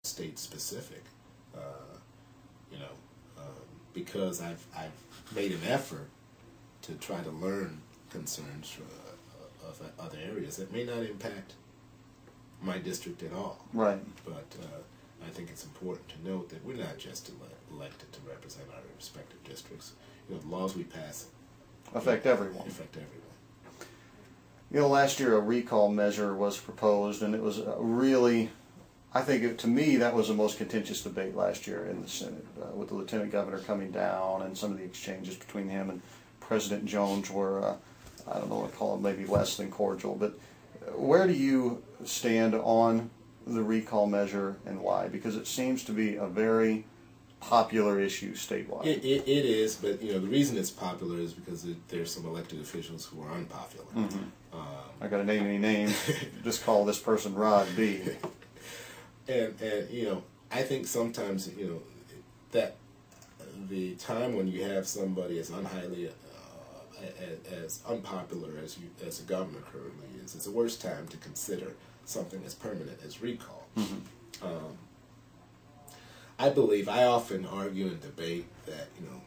state specific. You know, because I've made an effort to try to learn concerns of other areas that may not impact my district at all. Right. But I think it's important to note that we're not just elected to represent our respective districts. You know, the laws we pass affect everyone. Affect everyone. You know, last year a recall measure was proposed, and it was really, I think to me that was the most contentious debate last year in the Senate, with the Lieutenant Governor coming down, and some of the exchanges between him and President Jones were, I don't know what to call them, maybe less than cordial. But where do you stand on the recall measure, and why? Because it seems to be a very popular issue statewide. It is, but you know the reason it's popular is because there's some elected officials who are unpopular. Mm-hmm. I got to name any names. Just call this person Rod B. And you know, I think sometimes you know that the time when you have somebody as as unpopular as the governor currently is the worst time to consider something as permanent as recall. Mm-hmm. I believe, I often argue and debate that, you know,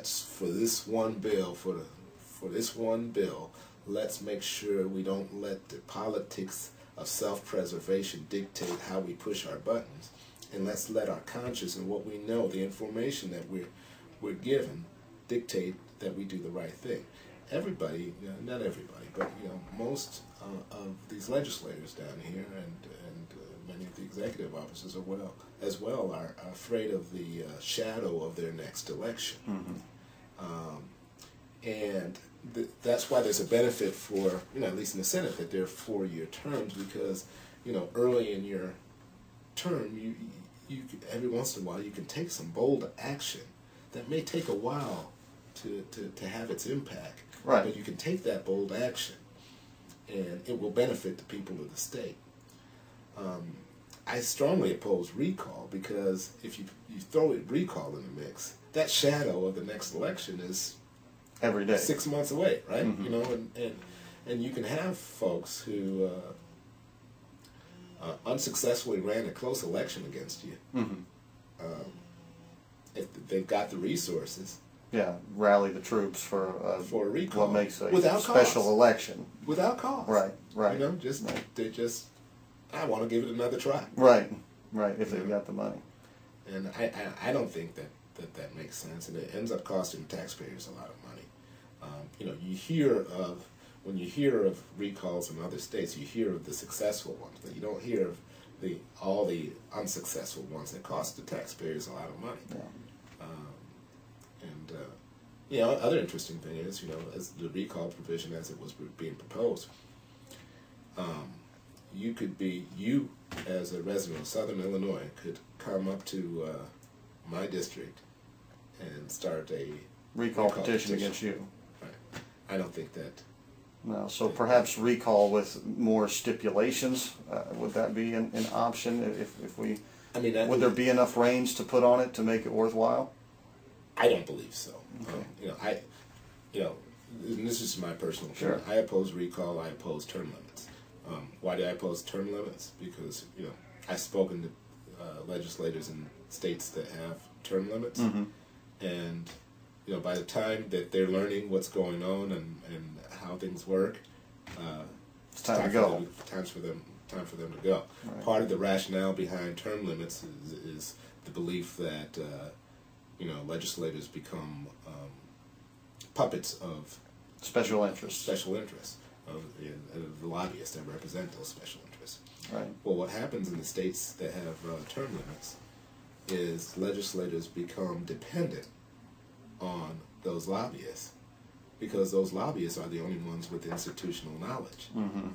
for this one bill, let's make sure we don't let the politics of self-preservation dictate how we push our buttons, and let's let our conscience and what we know, the information that we're given, dictate that we do the right thing. Everybody, you know, not everybody, but you know, most of these legislators down here and many of the executive officers as well are afraid of the shadow of their next election. Mm-hmm. And that's why there's a benefit for, you know, at least in the Senate, that they're 4-year terms, because, you know, early in your term, you every once in a while you can take some bold action that may take a while to have its impact. Right. But you can take that bold action, and it will benefit the people of the state. I strongly oppose recall, because if you throw recall in the mix, that shadow of the next election is every day 6 months away, right? Mm-hmm. You know, and you can have folks who unsuccessfully ran a close election against you. Mm-hmm. If they've got the resources. Yeah, rally the troops for a recall. What makes a without special cause. Election. Without cause. Right, right. You know, I want to give it another try. Right, right, if they've got the money. And I don't think that makes sense, and it ends up costing taxpayers a lot of money. You know, when you hear of recalls in other states, you hear of the successful ones, but you don't hear of all the unsuccessful ones that cost the taxpayers a lot of money. Yeah. You know, other interesting thing is, you know, as the recall provision as it was being proposed, you as a resident of Southern Illinois could come up to my district and start a recall petition against you. Right. I don't think that. No, so perhaps recall with more stipulations. Would that be an option if we? I mean, would there be enough reins to put on it to make it worthwhile? I don't believe so. Okay. You know, and this is my personal opinion. Sure. I oppose recall. I oppose term limits. Why do I oppose term limits? Because, you know, I've spoken to legislators in states that have term limits, mm-hmm. and you know, by the time that they're learning what's going on and how things work, it's time to go. Time for them to go. Right. Part of the rationale behind term limits is the belief that you know, legislators become puppets of special interests. Of the lobbyists that represent those special interests. Right. Well, what happens in the states that have term limits is legislators become dependent on those lobbyists, because those lobbyists are the only ones with institutional knowledge. Mm-hmm.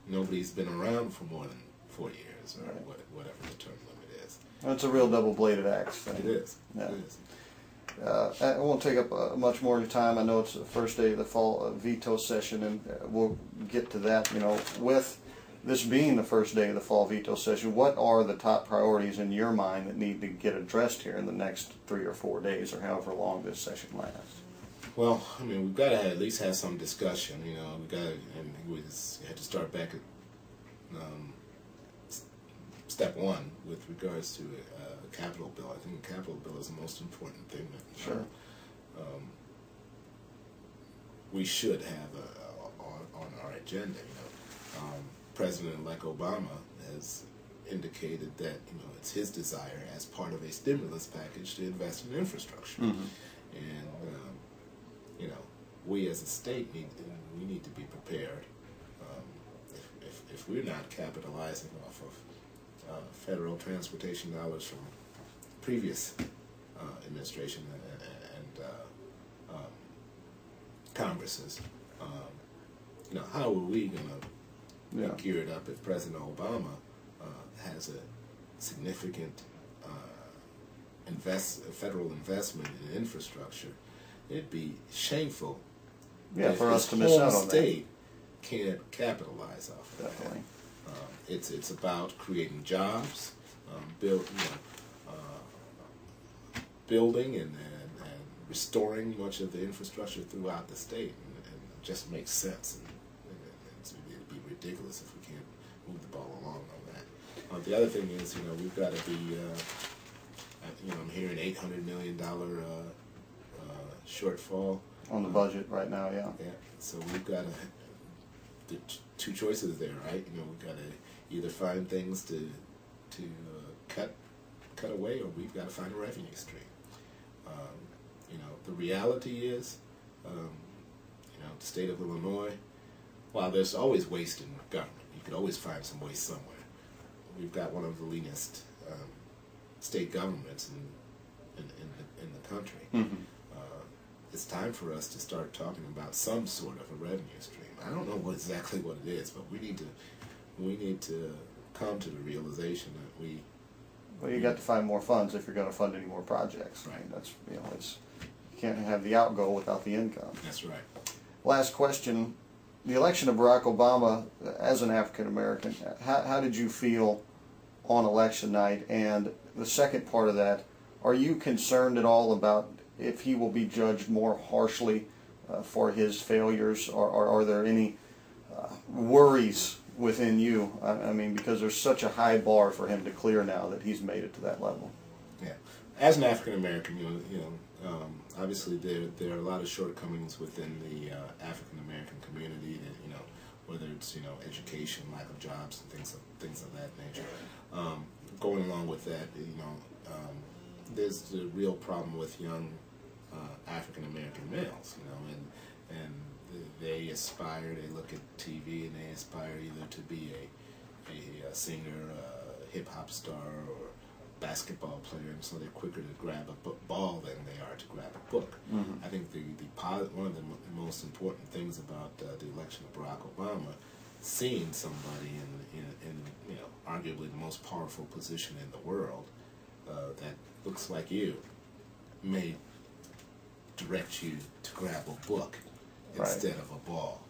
Nobody's been around for more than 4 years, or right. Whatever the term limit is. It's a real double-bladed axe thing. It is. Yeah. It is. I won't take up much more of your time. I know it's the first day of the fall veto session, and we'll get to that. You know, with this being the first day of the fall veto session, what are the top priorities in your mind that need to get addressed here in the next 3 or 4 days, or however long this session lasts? Well, I mean, we've got to at least have some discussion. You know, we had to start back at step one with regards to a capital bill. I think a capital bill is the most important thing that Sure. We should have on our agenda. President-elect Obama has indicated that it's his desire, as part of a stimulus package, to invest in infrastructure. Mm-hmm. And we as a state need to be prepared. If we're not capitalizing off of federal transportation dollars from previous administration and Congresses, how are we going to be geared up if President Obama has a significant federal investment in infrastructure? It'd be shameful for us to miss out on that. State can't capitalize off of Definitely. that. It's about creating jobs, building and restoring much of the infrastructure throughout the state, and it just makes sense. And it'd be ridiculous if we can't move the ball along on that. The other thing is, we've got to be, I'm hearing $800 million shortfall On the budget right now, yeah. Yeah. So we've got the two choices there, right? We've got to either find things to cut away, or we've got to find a revenue stream. The reality is, the state of Illinois, while there's always waste in government, you could always find some waste somewhere. We've got one of the leanest state governments in the country. Mm-hmm. It's time for us to start talking about some sort of a revenue stream. I don't know exactly what it is, but we need to come to the realization that Well, you got to find more funds if you're going to fund any more projects. Right. I mean, that's you can't have the outgo without the income. That's right. Last question: the election of Barack Obama, as an African American, how did you feel on election night? And the second part of that, are you concerned at all about if he will be judged more harshly for his failures, or are there any worries within you? I mean, because there's such a high bar for him to clear now that he's made it to that level. Yeah, as an African American, obviously there are a lot of shortcomings within the African American community. That whether it's education, lack of jobs, and things of that nature. Going along with that, there's the real problem with young African American males, and they aspire, they look at TV and they aspire either to be a singer, a hip hop star, or basketball player, and so they're quicker to grab a ball than they are to grab a book. Mm-hmm. I think one of the most important things about the election of Barack Obama, seeing somebody in arguably the most powerful position in the world that looks like you, may direct you to grab a book instead of a ball.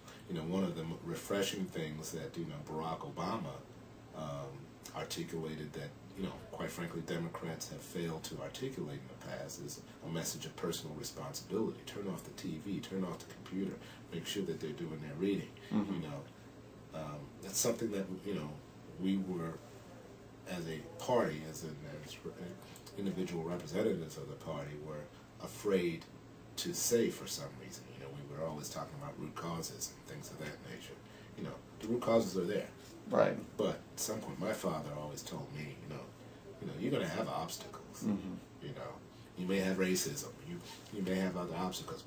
One of the refreshing things that Barack Obama articulated that quite frankly Democrats have failed to articulate in the past is a message of personal responsibility. Turn off the TV, turn off the computer, make sure that they're doing their reading. Mm-hmm. That's something that we were, as a party, as individual representatives of the party, were afraid to say for some reason. We were always talking about root causes and things of that nature. The root causes are there. Right. But at some point, my father always told me, you're going to have obstacles. Mm-hmm. You may have racism. You may have other obstacles.